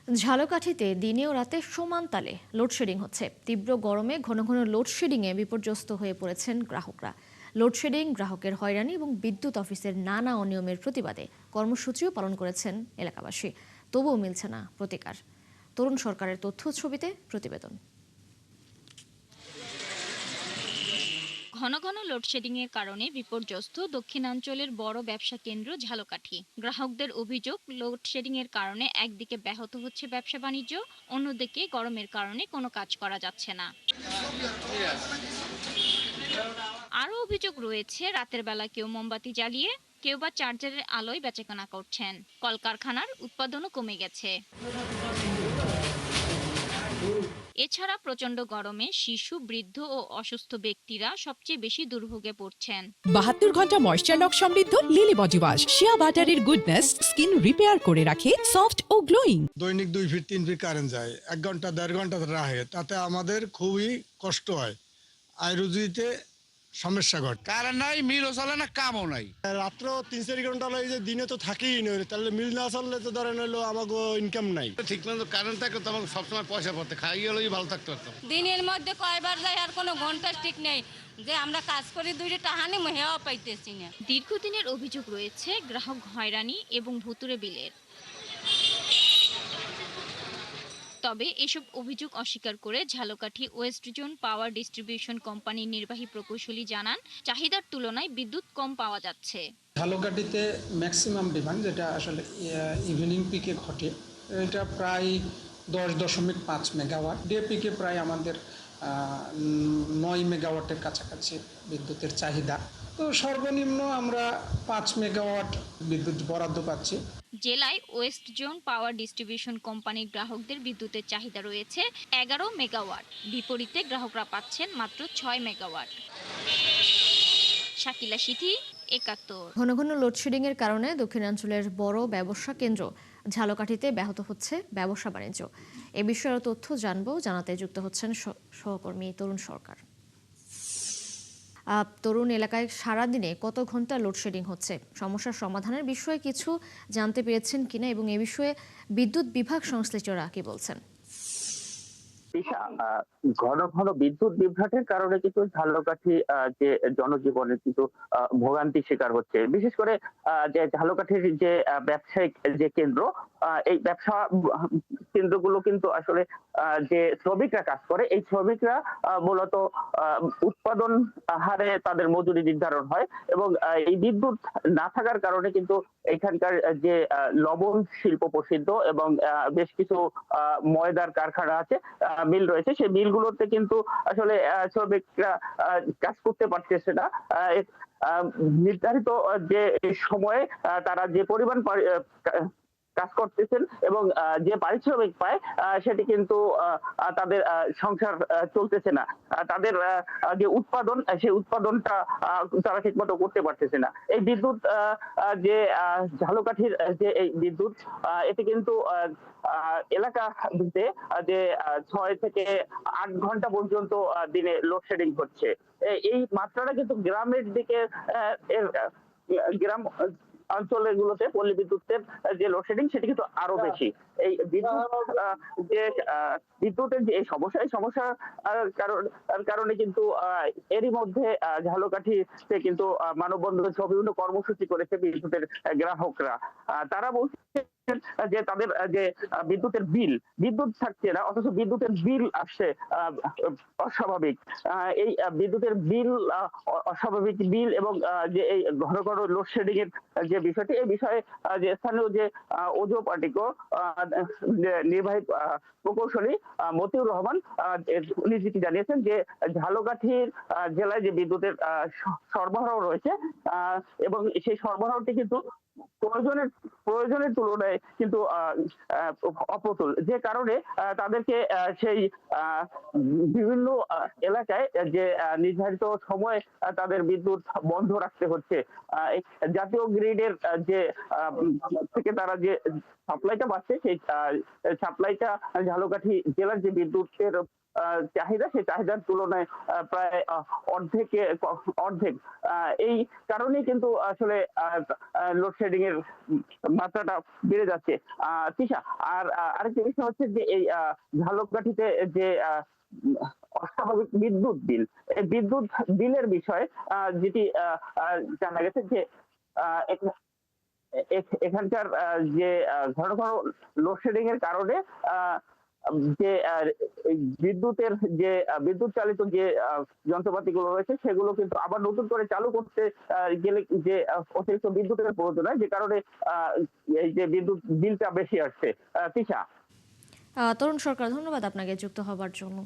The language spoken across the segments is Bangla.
ঝালকাঠিতে দিনে ও রাতে সমান তালে লোডশেডিং হচ্ছে। তীব্র গরমে ঘন ঘন লোডশেডিংয়ে বিপর্যস্ত হয়ে পড়েছেন গ্রাহকরা। লোডশেডিং, গ্রাহকের হয়রানি এবং বিদ্যুৎ অফিসের নানা অনিয়মের প্রতিবাদে কর্মসূচিও পালন করেছেন এলাকাবাসী। তবুও মিলছে না প্রতিকার। তরুণ সরকারের তথ্য ছবিতে প্রতিবেদন। ঘন ঘন লোডশেডিংয়ের কারণে বিপর্যস্ত দক্ষিণাঞ্চলের বড় ব্যবসা কেন্দ্র ঝালকাঠি। গ্রাহকদের অভিযোগ, লোডশেডিংয়ের কারণে একদিকে ব্যাহত হচ্ছে ব্যবসা বাণিজ্য, অন্যদিকে গরমের কারণে কোনো কাজ করা যাচ্ছে না। আরও অভিযোগ রয়েছে, রাতের বেলা কেউ মোমবাতি জ্বালিয়ে, কেউ বা চার্জারের আলোয় বেচাকেনা করছেন। কলকারখানার উৎপাদনও কমে গেছে। এছাড়া প্রচন্ড গরমে শিশু, বৃদ্ধ ও অসুস্থ ব্যক্তিরা সবচেয়ে বেশি দুর্ভোগে পড়ছেন। 72 ঘন্টা ময়েশ্চার লক সমৃদ্ধ লিলি বডি ওয়াশ শিয়া বাটারের গুডনেস স্কিন রিপেয়ার করে রাখে সফট ও গ্লোয়িং। দৈনিক 2 ফিট 3 ফিট কারেন্ট যায়, 1 ঘন্টা 1.5 ঘন্টা রাহে, তাতে আমাদের খুবই কষ্ট হয়। আয় রুজিতে সমস্যা ঘটে। কারেন্ট নাই, মিলও চলে না, কামও নাই। রাত্র 3-4 ঘন্টা লাগে, যে দিনে তো থাকেই নয়, তাহলে মিল না চললে তো ধরেন হলো আমাকে ইনকাম নাই। ঠিক মতো কারেন্ট থাকলে তো আমাকে সবসময় পয়সা পড়তে, খাই গেলেই ভালো থাকতে পারতাম। দিনের মধ্যে কয়বার যায় আর কোনো ঘন্টা ঠিক নেই যে আমরা কাজ করি, দুইটা টাহানি হেওয়া পাইতেছি না। দীর্ঘদিনের অভিযোগ রয়েছে গ্রাহক হয়রানি এবং ভুতুড়ে বিলের। তবে এসব অভিযোগ অস্বীকার করে Jhalakathi West zone power distribution কোম্পানির নির্বাহী প্রকৌশলী জানান, চাহিদার তুলনায় বিদ্যুৎ কম পাওয়া যাচ্ছে। ঝালকাঠিতে ম্যাক্সিমাম ডিমান্ড যেটা আসলে ইভিনিং পিকে ঘটে, এটা প্রায় 10.5 মেগাওয়াট। ডে পিকে প্রায় আমাদের 9 মেগাওয়াটের কাছাকাছি বিদ্যুতের চাহিদা। তো সর্বনিম্ন আমরা 5 মেগাওয়াট বিদ্যুৎ বরাদ্দ পাচ্ছি। জেলায় ওয়েস্ট জোন পাওয়ার ডিস্ট্রিবিউশন কোম্পানির গ্রাহকদের বিদ্যুতের চাহিদা রয়েছে 11 মেগাওয়াট, বিপরীতে গ্রাহকরা পাচ্ছেন মাত্র 6 মেগাওয়াট। শাকিলা সিথি, 71। ঘন ঘন লোডশেডিংয়ের কারণে দক্ষিণাঞ্চলের বড় ব্যবসা কেন্দ্র ঝালকাঠিতে ব্যাহত হচ্ছে ব্যবসা বাণিজ্য। এ বিষয়ে তথ্য জানাতে যুক্ত হচ্ছেন সহকর্মী তরুণ সরকার। তরুণ, এলাকায় সারাদিনে কত ঘন্টা লোডশেডিং হচ্ছে, সমস্যার সমাধানের বিষয়ে কিছু জানতে পেরেছেন কিনা এবং এ বিষয়ে বিদ্যুৎ বিভাগ সংশ্লিষ্টরা কি বলছেন? ঘন ঘন বিদ্যুৎ বিভ্রাটের কারণে কিন্তু ঝালকাঠি যে জনজীবনের কিন্তু ভোগান্তির শিকার হচ্ছে। বিশেষ করে যে ঝালকাঠির যে ব্যবসায়িক যে কেন্দ্র, এই ব্যবসা কেন্দ্রগুলো কিন্তু আসলে যে শ্রমিকরা কাজ করে, এই শ্রমিকরা মূলত উৎপাদন হারে তাদের মজুরি নির্ধারণ হয় এবং এই বিদ্যুৎ না থাকার কারণে কিন্তু এখানকার যে লবণ শিল্প প্রসিদ্ধ এবং বেশ কিছু ময়দার কারখানা আছে, মিল রয়েছে, সেই মিলগুলোতে কিন্তু আসলে শ্রমিকরা কাজ করতে পারতেছে না। নির্ধারিত যে সময়ে তারা যে পরিমাণ কাজ করতেছেন এবং যে পারিশ্রমিক পায়, সেটি কিন্তু তাদের সংসার চলতেছে না। তাদের যে উৎপাদন, সেই উৎপাদনটা তারা ঠিক মতো করতে পারতেছে না। এই বিদ্যুৎ যে ঝালকাঠির যে এই বিদ্যুৎ, এতে কিন্তু এলাকাতে যে 6 থেকে 8 ঘন্টা পর্যন্ত দিনে লোডশেডিং হচ্ছে। এই মাত্রাটা কিন্তু গ্রামের দিকে, গ্রাম অঞ্চলগুলোতে পল্লী বিদ্যুতের যে লোডশেডিং, সেটি কিন্তু আরো বেশি। এই যে বিদ্যুতের যে সমস্যা, এই সমস্যার কারণে কিন্তু এরই মধ্যে ঝালকাঠিতে কিন্তু মানববন্ধন সহ বিভিন্ন কর্মসূচি করেছে বিদ্যুতের গ্রাহকরা। তারা বলছে যে তাদের যে বিদ্যুৎ থাকছে না, অথচ বিদ্যুতের বিল আসছে অস্বাভাবিক। এই বিদ্যুতের বিল, অস্বাভাবিক বিল এবং যে এই ঘন ঘন লোডশেডিং এর যে বিষয়টি, এই বিষয়ে যে স্থানীয় যে ওজো পার্টিকো নির্বাহী প্রকৌশলী মতিউর রহমান উনি যেটি জানিয়েছেন যে ঝালকাঠির জেলায় যে বিদ্যুতের সরবরাহ রয়েছে, এবং সেই সরবরাহটি কিন্তু প্রয়োজনের তুলনায় কিন্তু অপ্রতুল, যে কারণে তাদেরকে সেই বিভিন্ন এলাকায় যে নির্ধারিত সময়ে তাদের বিদ্যুৎ বন্ধ রাখতে হচ্ছে। জাতীয় গ্রিডের যে থেকে তারা যে সাপ্লাইটা পাচ্ছে, সেই সাপ্লাইটা ঝালকাঠি জেলার যে বিদ্যুতের চাহিদা, সেই চাহিদার তুলনায় প্রায় অর্ধেক। এই কারণেই কিন্তু আসলে লোডশেডিং এর মাত্রাটা বেড়ে যাচ্ছে। তিশা, আর আরেকটা বিষয় হচ্ছে যে এই ঝালকাঠিতে যে অস্বাভাবিক বিদ্যুৎ বিল, এই বিদ্যুৎ বিলের বিষয়ে যেটি জানা গেছে যে এখানকার যে ঘন ঘন লোডশেডিং এর কারণে যে বিদ্যুতের যে বিদ্যুৎ চালিত যে যন্ত্রপাতিগুলো রয়েছে সেগুলো কিন্তু আবার নতুন করে চালু করতে গেলে যে অতিরিক্ত বিদ্যুতের প্রয়োজন হয়, যে কারণে এই যে বিদ্যুৎ বিলটা বেশি আসছে। তিশা। তরুণ সরকার, ধন্যবাদ আপনাকে যুক্ত হবার জন্য।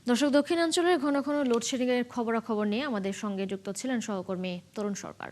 দর্শক, দক্ষিণাঞ্চলের ঘন ঘন লোডশেডিং এর খবরাখবর নিয়ে আমাদের সঙ্গে যুক্ত ছিলেন সহকর্মী তরুণ সরকার।